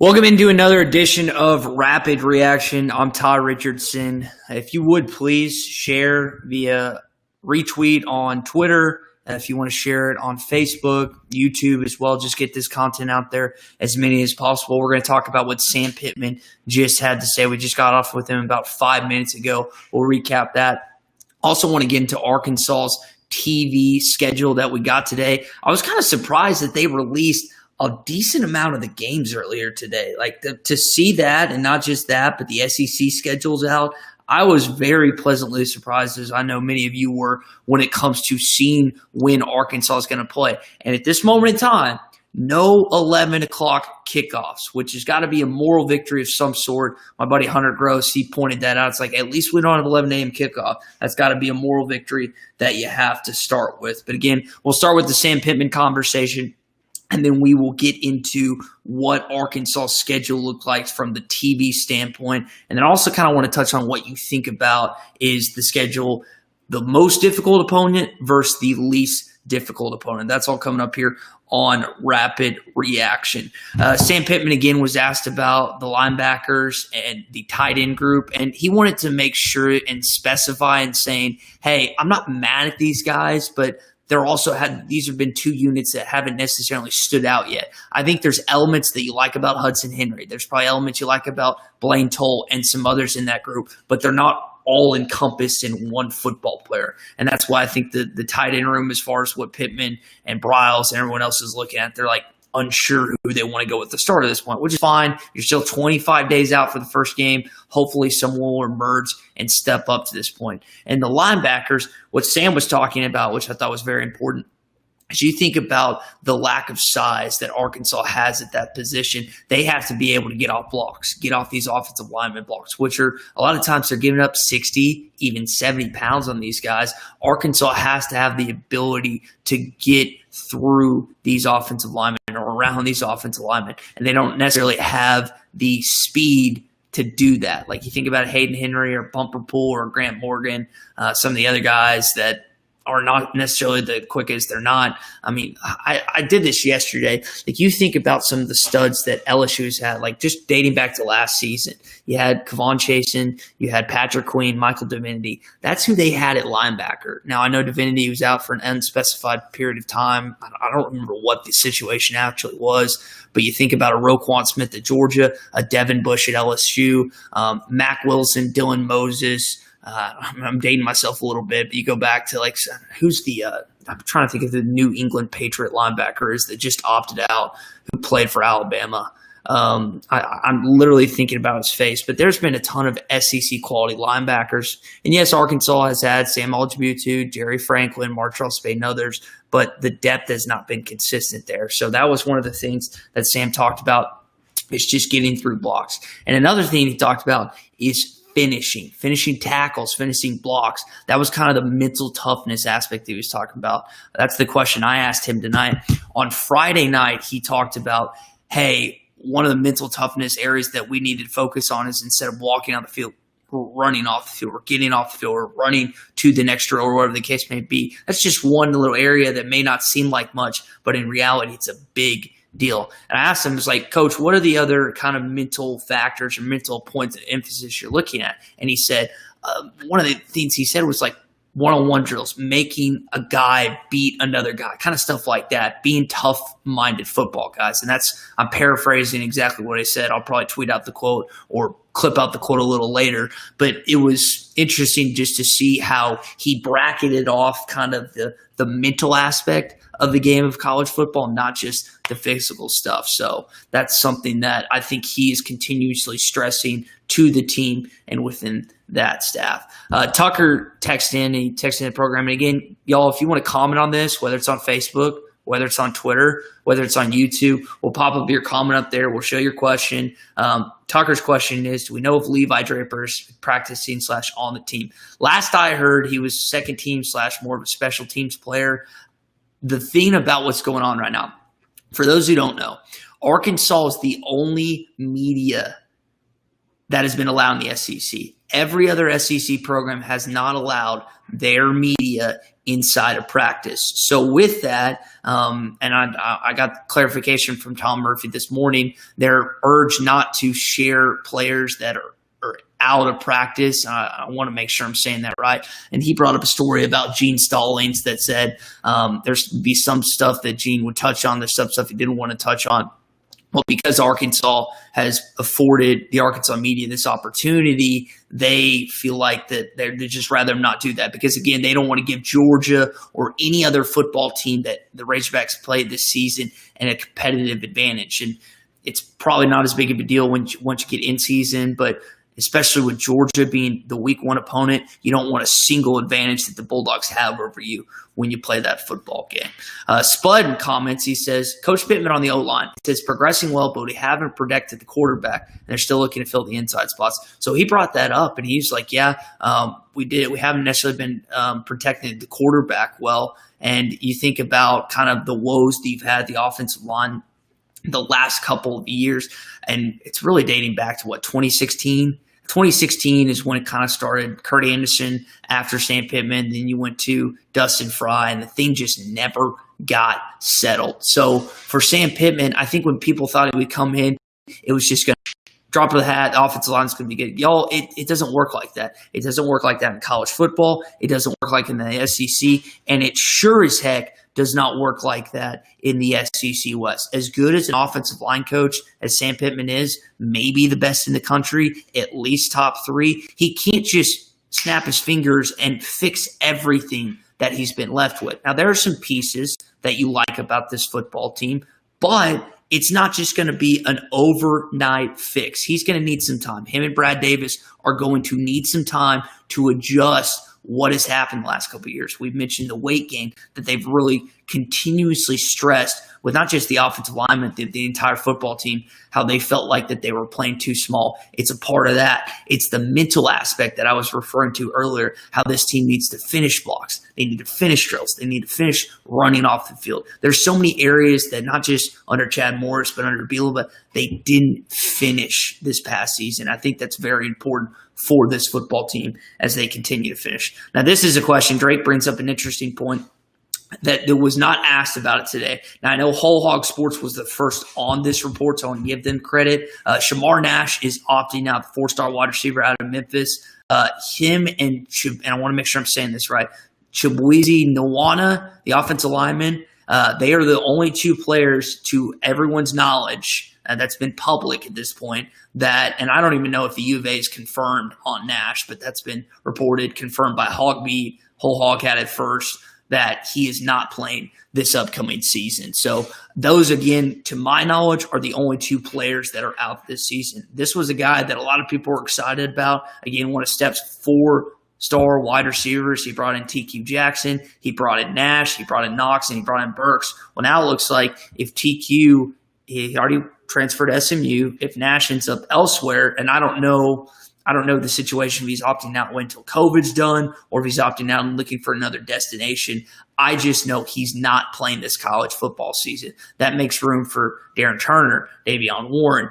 Welcome into another edition of Rapid Reaction. I'm Todd Richardson. If you would please share via retweet on Twitter. If you want to share it on Facebook, YouTube as well, just get this content out there as many as possible. We're going to talk about what Sam Pittman just had to say. We just got off with him about 5 minutes ago. We'll recap that. Also want to get into Arkansas's TV schedule that we got today. I was kind of surprised that they released a decent amount of the games earlier today. To see that, and not just that, but the SEC schedule's out. I was very pleasantly surprised, as I know many of you were, when it comes to seeing when Arkansas is going to play. And at this moment in time, no 11 o'clock kickoffs, which has got to be a moral victory of some sort. My buddy Hunter Gross, he pointed that out. It's like, at least we don't have 11 a.m. kickoff. That's got to be a moral victory that you have to start with. But again, we'll start with the Sam Pittman conversation, and then we will get into what Arkansas's schedule looked like from the TV standpoint. And then also kind of want to touch on what you think about is the schedule, the most difficult opponent versus the least difficult opponent. That's all coming up here on Rapid Reaction. Sam Pittman, again, was asked about the linebackers and the tight end group, and he wanted to make sure and specify and saying, hey, I'm not mad at these guys, but these have been two units that haven't necessarily stood out yet. I think there's elements that you like about Hudson Henry. There's probably elements you like about Blaine Toll and some others in that group, but they're not all encompassed in one football player. And that's why I think the tight end room, as far as what Pittman and Briles and everyone else is looking at, they're like unsure who they want to go with the start at this point, which is fine. You're still 25 days out for the first game. Hopefully someone will emerge and step up to this point. And the linebackers, what Sam was talking about, which I thought was very important, as you think about the lack of size that Arkansas has at that position, they have to be able to get off blocks, get off these offensive lineman blocks, which are a lot of times they're giving up 60, even 70 pounds on these guys. Arkansas has to have the ability to get through these offensive linemen or around these offensive linemen, and they don't necessarily have the speed to do that. Like you think about Hayden Henry or Bumper Pool or Grant Morgan, some of the other guys that are not necessarily the quickest. They're not. I mean, I did this yesterday. Like you think about some of the studs that LSU's had, like just dating back to last season. You had Kavon Chasen, you had Patrick Queen, Michael Divinity. That's who they had at linebacker. Now, I know Divinity was out for an unspecified period of time. I don't remember what the situation actually was, but you think about a Roquan Smith at Georgia, a Devin Bush at LSU, Mac Wilson, Dylan Moses. I'm dating myself a little bit, but you go back to I'm trying to think of the New England Patriot linebackers that just opted out who played for Alabama. I'm literally thinking about his face, but there's been a ton of SEC quality linebackers. And yes, Arkansas has had Sam Aljibutu, Jerry Franklin, Martrell Spade, and others, but the depth has not been consistent there. So that was one of the things that Sam talked about, is just getting through blocks. And another thing he talked about is finishing tackles, finishing blocks. That was kind of the mental toughness aspect that he was talking about. That's the question I asked him tonight. On Friday night, he talked about, hey, one of the mental toughness areas that we need to focus on is instead of walking on the field, we're running off the field, or getting off the field, or running to the next drill, or whatever the case may be. That's just one little area that may not seem like much, but in reality, it's a big deal. And I asked him, it's like, Coach, what are the other kind of mental factors or mental points of emphasis you're looking at? And he said, one of the things he said was like one-on-one drills, making a guy beat another guy, kind of stuff like that, being tough-minded football guys. And I'm paraphrasing exactly what I said. I'll probably tweet out the quote or clip out the quote a little later. But it was interesting just to see how he bracketed off kind of the mental aspect of the game of college football, not just the physical stuff. So that's something that I think he is continuously stressing to the team and within that staff. Tucker texted in the program. And again, y'all, if you want to comment on this, whether it's on Facebook, whether it's on Twitter, whether it's on YouTube, we'll pop up your comment up there. We'll show your question. Tucker's question is, do we know if Levi Draper is practicing / on the team? Last I heard, he was second team / more of a special teams player. The thing about what's going on right now, for those who don't know, Arkansas is the only media that has been allowed in the SEC. Every other SEC program has not allowed their media inside of practice. So with that, and I got clarification from Tom Murphy this morning, they're urged not to share players that are out of practice. I want to make sure I'm saying that right. And he brought up a story about Gene Stallings that said there's be some stuff that Gene would touch on. There's some stuff he didn't want to touch on. Well, because Arkansas has afforded the Arkansas media this opportunity, they feel like that they'd just rather not do that because, again, they don't want to give Georgia or any other football team that the Razorbacks played this season a competitive advantage. And it's probably not as big of a deal once you get in season, but especially with Georgia being the week one opponent, you don't want a single advantage that the Bulldogs have over you when you play that football game. Spud comments, he says, Coach Pittman on the O-line, he says, progressing well, but we haven't protected the quarterback, and they're still looking to fill the inside spots. So he brought that up, and he's like, yeah, we did. We haven't necessarily been protecting the quarterback well, and you think about kind of the woes that you've had, the offensive line, the last couple of years, and it's really dating back to 2016. 2016 is when it kind of started. Kurt Anderson after Sam Pittman, then you went to Dustin Fry, and the thing just never got settled. So for Sam Pittman, I think when people thought he would come in, it was just going to drop of the hat, the offensive line is going to be good. Y'all, it doesn't work like that. It doesn't work like that in college football. It doesn't work like in the SEC, and it sure as heck does not work like that in the SEC West. As good as an offensive line coach as Sam Pittman is, maybe the best in the country, at least top 3, he can't just snap his fingers and fix everything that he's been left with. Now, there are some pieces that you like about this football team, but it's not just going to be an overnight fix. He's going to need some time. Him and Brad Davis are going to need some time to adjust what has happened the last couple of years. We've mentioned the weight gain that they've really continuously stressed with not just the offensive linemen, the entire football team, how they felt like that they were playing too small. It's a part of that. It's the mental aspect that I was referring to earlier, how this team needs to finish blocks. They need to finish drills. They need to finish running off the field. There's so many areas that not just under Chad Morris, but under Bielema, they didn't finish this past season. I think that's very important for this football team as they continue to finish. Now, this is a question. Drake brings up an interesting point that was not asked about it today. Now, I know Whole Hog Sports was the first on this report, so I want to give them credit. Shamar Nash is opting out, the 4-star wide receiver out of Memphis. Him and I want to make sure I'm saying this right, Chibuizi Nwana, the offensive lineman, they are the only 2 players to everyone's knowledge that's been public at this point that, and I don't even know if the U of A is confirmed on Nash, but that's been reported, confirmed by Hogbeat. Whole Hog had it first, that he is not playing this upcoming season. So those, again, to my knowledge, are the only 2 players that are out this season. This was a guy that a lot of people were excited about. Again, one of Steps 4-star wide receivers. He brought in TQ Jackson. He brought in Nash. He brought in Knox, and he brought in Burks. Well, now it looks like if TQ, he already transferred to SMU, if Nash ends up elsewhere, and I don't know the situation if he's opting out until COVID's done or if he's opting out and looking for another destination. I just know he's not playing this college football season. That makes room for Darren Turner, Davion Warren,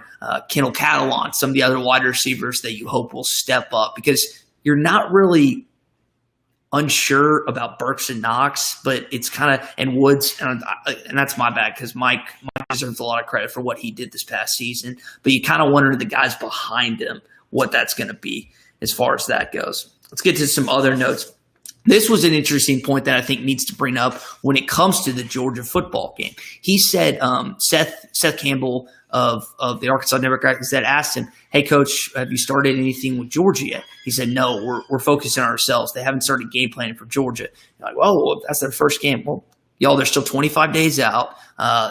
Kendall Catalon, some of the other wide receivers that you hope will step up, because you're not really unsure about Burks and Knox, but it's kind of, and Woods, and that's my bad because Mike deserves a lot of credit for what he did this past season, but you kind of wonder the guys behind him what that's going to be as far as that goes. Let's get to some other notes. This was an interesting point that I think needs to bring up when it comes to the Georgia football game. He said, Seth Campbell of the Arkansas Democrats said, asked him, hey, Coach, have you started anything with Georgia yet? He said, no, we're focusing on ourselves. They haven't started game planning for Georgia. You're like, well, that's their first game. Well, y'all, they're still 25 days out.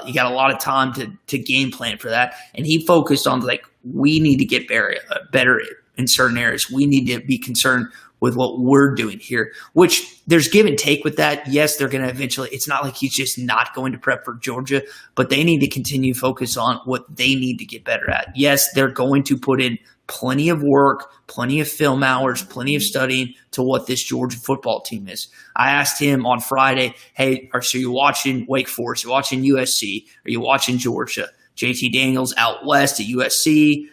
You got a lot of time to game plan for that. And he focused on, like, we need to get better in certain areas. We need to be concerned with what we're doing here, which there's give and take with that. Yes, they're going to eventually – it's not like he's just not going to prep for Georgia, but they need to continue to focus on what they need to get better at. Yes, they're going to put in plenty of work, plenty of film hours, plenty of studying to what this Georgia football team is. I asked him on Friday, hey, so you're watching Wake Forest, you're watching USC, are you watching Georgia? JT Daniels out west at USC.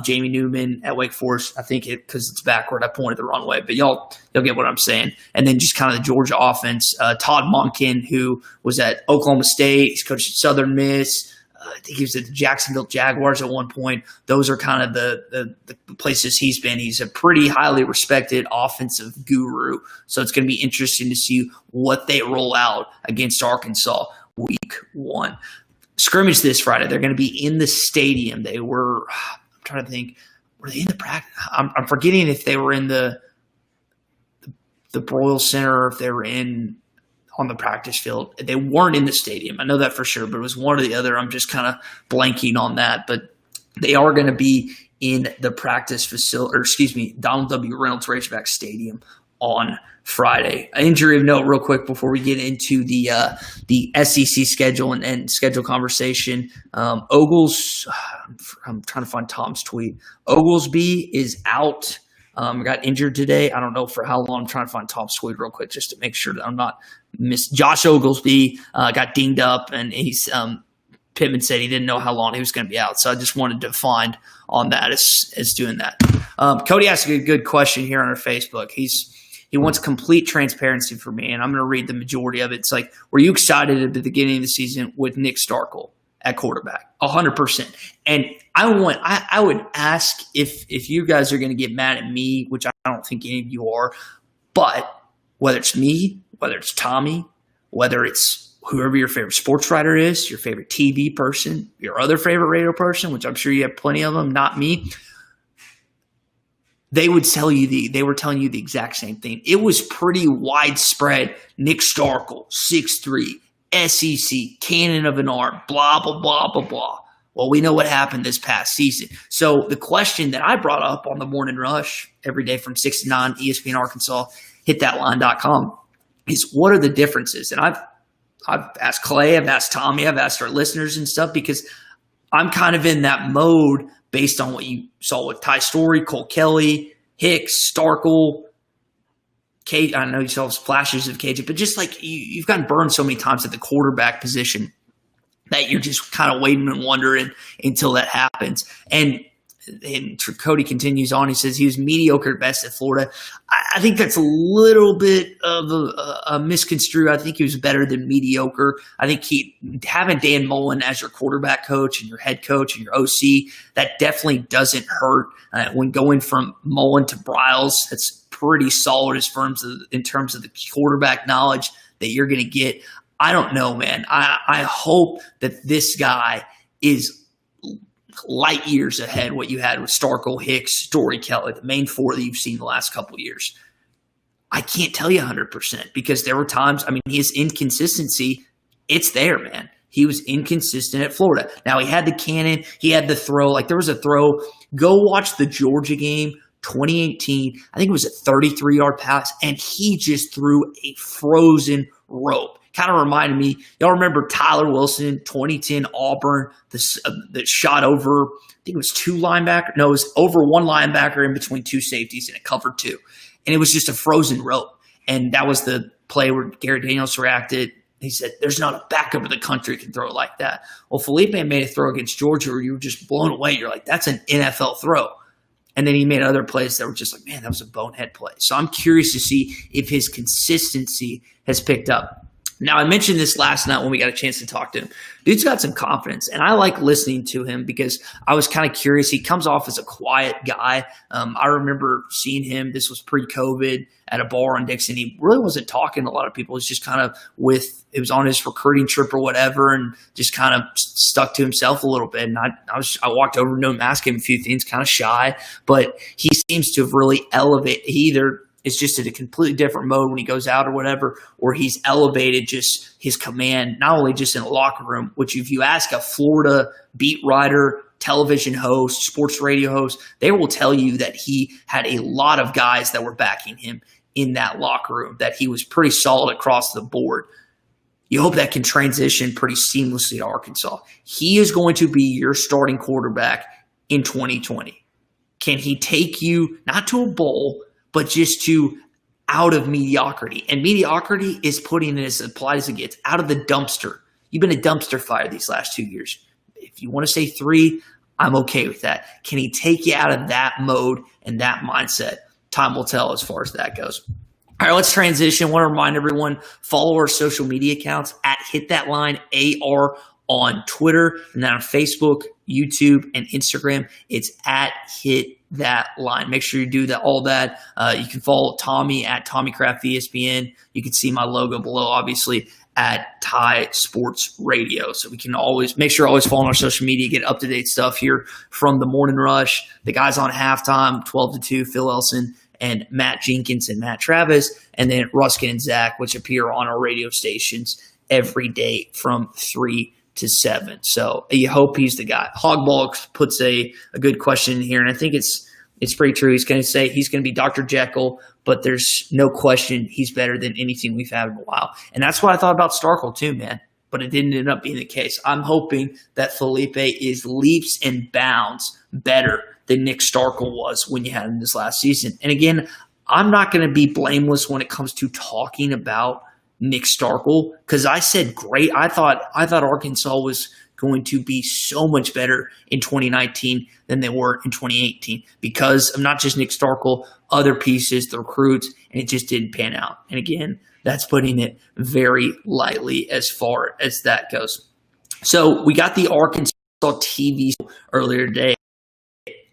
Jamie Newman at Wake Forest. I think because it's backward, I pointed the wrong way, but you'll get what I'm saying. And then just kind of the Georgia offense. Todd Monken, who was at Oklahoma State, he's coached at Southern Miss. I think he was at the Jacksonville Jaguars at one point. Those are kind of the places he's been. He's a pretty highly respected offensive guru. So it's going to be interesting to see what they roll out against Arkansas week 1. Scrimmage this Friday. They're going to be in the stadium. I'm trying to think, were they in the practice? I'm forgetting if they were in the Broyles Center or if they were on the practice field. They weren't in the stadium. I know that for sure, but it was one or the other. I'm just kind of blanking on that. But they are going to be in the practice facility, Donald W. Reynolds Razorback Stadium on Friday. Injury note real quick before we get into the SEC schedule and schedule conversation. Ogles, I'm trying to find Tom's tweet. Oglesby is out. Got injured today. I don't know for how long. I'm trying to find Tom's tweet real quick just to make sure that I'm not missed. Josh Oglesby got dinged up, and he's Pittman said he didn't know how long he was going to be out. So I just wanted to find on that as doing that. Cody asked a good question here on our Facebook. He wants complete transparency for me, and I'm going to read the majority of it. It's like, were you excited at the beginning of the season with Nick Starkel at quarterback? 100%. And I would ask if you guys are going to get mad at me, which I don't think any of you are, but whether it's me, whether it's Tommy, whether it's whoever your favorite sports writer is, your favorite TV person, your other favorite radio person, which I'm sure you have plenty of them, not me, they were telling you the exact same thing. It was pretty widespread. Nick Starkel, 6'3", SEC, cannon of an arm, blah, blah, blah, blah, blah. Well, we know what happened this past season. So the question that I brought up on the Morning Rush every day from 6 to 9, ESPN Arkansas, hitthatline.com, is what are the differences? And I've asked Clay, I've asked Tommy, I've asked our listeners and stuff, because I'm kind of in that mode based on what you saw with Ty Story, Cole Kelly, Hicks, Starkel, Cage. I know you saw flashes of Cage, but just like you've gotten burned so many times at the quarterback position that you're just kind of waiting and wondering until that happens. And Cody continues on. He says he was mediocre at best at Florida. I think that's a little bit of a misconstrued. I think he was better than mediocre. I think having Dan Mullen as your quarterback coach and your head coach and your OC, that definitely doesn't hurt. When going from Mullen to Briles, that's pretty solid in terms of the quarterback knowledge that you're going to get. I don't know, man. I hope that this guy is light years ahead what you had with Starkel, Hicks, Story, Kelly, the main four that you've seen the last couple of years. I can't tell you 100% because there were times, his inconsistency, it's there, man. He was inconsistent at Florida. Now, he had the cannon. He had the throw. Like, there was a throw. Go watch the Georgia game, 2018. I think it was a 33-yard pass, and he just threw a frozen rope. Kind of reminded me, y'all remember Tyler Wilson, 2010 Auburn, that shot over, I think it was it was over one linebacker in between two safeties, and it covered two. And it was just a frozen rope. And that was the play where Gary Daniels reacted. He said, there's not a backup in the country that can throw it like that. Well, Felipe made a throw against Georgia where you were just blown away. You're like, that's an NFL throw. And then he made other plays that were just like, man, that was a bonehead play. So I'm curious to see if his consistency has picked up. Now, I mentioned this last night when we got a chance to talk to him. Dude's got some confidence, and I like listening to him because I was kind of curious. He comes off as a quiet guy. I remember seeing him, this was pre-COVID, at a bar on Dixon. He really wasn't talking to a lot of people. It was just kind of it was on his recruiting trip or whatever, and just kind of stuck to himself a little bit. And I walked over to him, asked him a few things, kind of shy, but he seems to have really elevated. He either is just in a completely different mode when he goes out or whatever, or he's elevated just his command, not only just in the locker room, which if you ask a Florida beat writer, television host, sports radio host, they will tell you that he had a lot of guys that were backing him in that locker room, that he was pretty solid across the board. You hope that can transition pretty seamlessly to Arkansas. He is going to be your starting quarterback in 2020. Can he take you not to a bowl, but just to out of mediocrity? And mediocrity is putting it as applied as it gets, out of the dumpster. You've been a dumpster fire these last 2 years. If you want to say 3, I'm okay with that. Can he take you out of that mode and that mindset? Time will tell as far as that goes. All right, let's transition. I want to remind everyone, follow our social media accounts at Hit That Line AR on Twitter, and then on Facebook, YouTube, and Instagram. It's at Hit That Line. Make sure you do that. All that. You can follow Tommy at TommyCraft ESPN. You can see my logo below, obviously, at Thai Sports Radio. So we can always make sure always follow our social media, get up to date stuff here from the Morning Rush. The guys on halftime, 12 to 2, Phil Elson and Matt Jenkins and Matt Travis, and then Ruskin and Zach, which appear on our radio stations every day from 3 to 7. So you hope he's the guy. Hogball puts a good question in here, and I think it's pretty true. He's going to say he's going to be Dr. Jekyll, but there's no question he's better than anything we've had in a while. And that's what I thought about Starkel too, man. But it didn't end up being the case. I'm hoping that Felipe is leaps and bounds better than Nick Starkel was when you had him this last season. And again, I'm not going to be blameless when it comes to talking about Nick Starkel, because I said great. I thought Arkansas was going to be so much better in 2019 than they were in 2018 because of not just Nick Starkel, other pieces, the recruits, and it just didn't pan out. And again, that's putting it very lightly as far as that goes. So we got the Arkansas TV earlier today.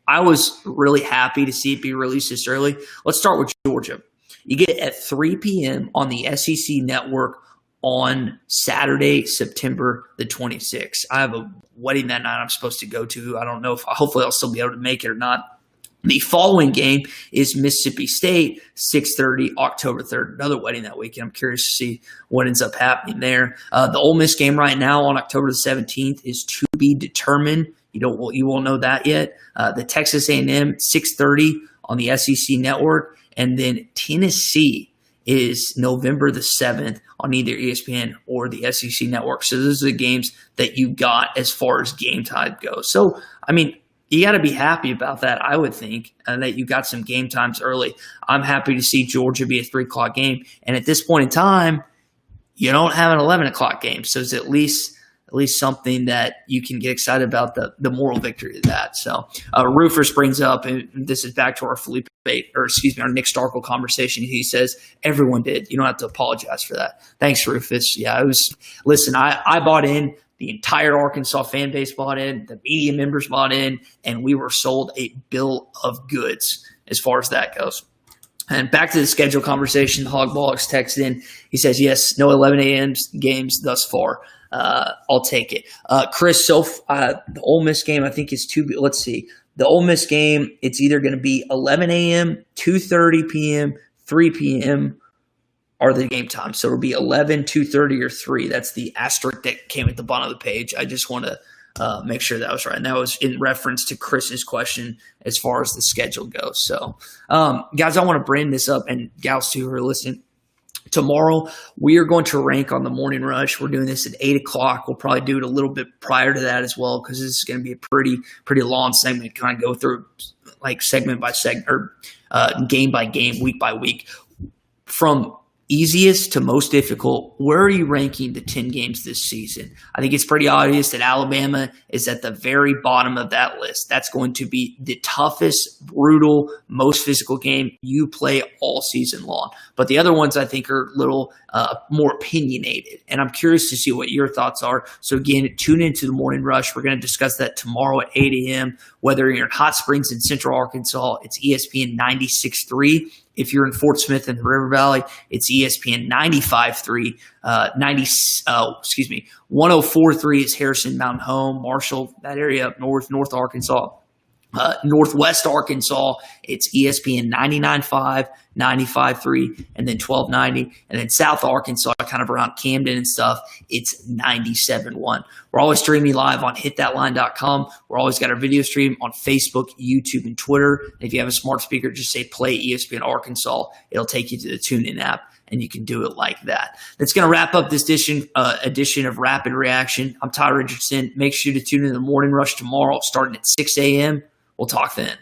I was really happy to see it be released this early. Let's start with Georgia. You get it at 3 p.m. on the SEC network on Saturday, September the 26th. I have a wedding that night I'm supposed to go to. I don't know if hopefully I'll still be able to make it or not. The following game is Mississippi State, 6:30, October 3rd. Another wedding that weekend. I'm curious to see what ends up happening there. The Ole Miss game right now on October the 17th is to be determined. You won't know that yet. The Texas A&M, 6:30 on the SEC network. And then Tennessee is November the 7th on either ESPN or the SEC network. So those are the games that you got as far as game time goes. So, I mean, you got to be happy about that, I would think, that you got some game times early. I'm happy to see Georgia be a 3 o'clock game. And at this point in time, you don't have an 11 o'clock game. So it's at least something that you can get excited about, the moral victory of that. So Rufus brings up, and this is back to our our Nick Starkel conversation. He says, everyone did. You don't have to apologize for that. Thanks, Rufus. Yeah, listen, I bought in. The entire Arkansas fan base bought in. The media members bought in. And we were sold a bill of goods as far as that goes. And back to the schedule conversation, Hogbollocks texted in. He says, yes, no 11 a.m. games thus far. I'll take it. Chris, the Ole Miss game, I think is let's see. The Ole Miss game, it's either going to be 11 a.m., 2:30 p.m., 3 p.m., or the game time. So it'll be 11, 2:30, or 3. That's the asterisk that came at the bottom of the page. I just want to make sure that was right. And that was in reference to Chris's question as far as the schedule goes. So, guys, I want to bring this up, and gals too who are listening. Tomorrow, we are going to rank on the Morning Rush. We're doing this at 8 o'clock. We'll probably do it a little bit prior to that as well, because this is going to be a pretty long segment, kind of go through like segment by segment or game by game, week by week. From easiest to most difficult, where are you ranking the 10 games this season? I think it's pretty obvious that Alabama is at the very bottom of that list. That's going to be the toughest, brutal, most physical game you play all season long. But the other ones I think are a little more opinionated, and I'm curious to see what your thoughts are. So again, tune into the Morning Rush. We're going to discuss that tomorrow at 8 a.m. Whether you're in Hot Springs in Central Arkansas, it's ESPN 96.3. If you're in Fort Smith in the River Valley, it's ESPN 95.3. 104.3 is Harrison, Mountain Home, Marshall, that area up north, North Arkansas. Northwest Arkansas, it's ESPN 99.5, 95.3, and then 1290. And then South Arkansas, kind of around Camden and stuff, it's 97.1. We're always streaming live on hitthatline.com. We're always got our video stream on Facebook, YouTube, and Twitter. And if you have a smart speaker, just say play ESPN Arkansas. It'll take you to the TuneIn app, and you can do it like that. That's going to wrap up this edition of Rapid Reaction. I'm Ty Richardson. Make sure to tune in the Morning Rush tomorrow starting at 6 a.m. We'll talk then.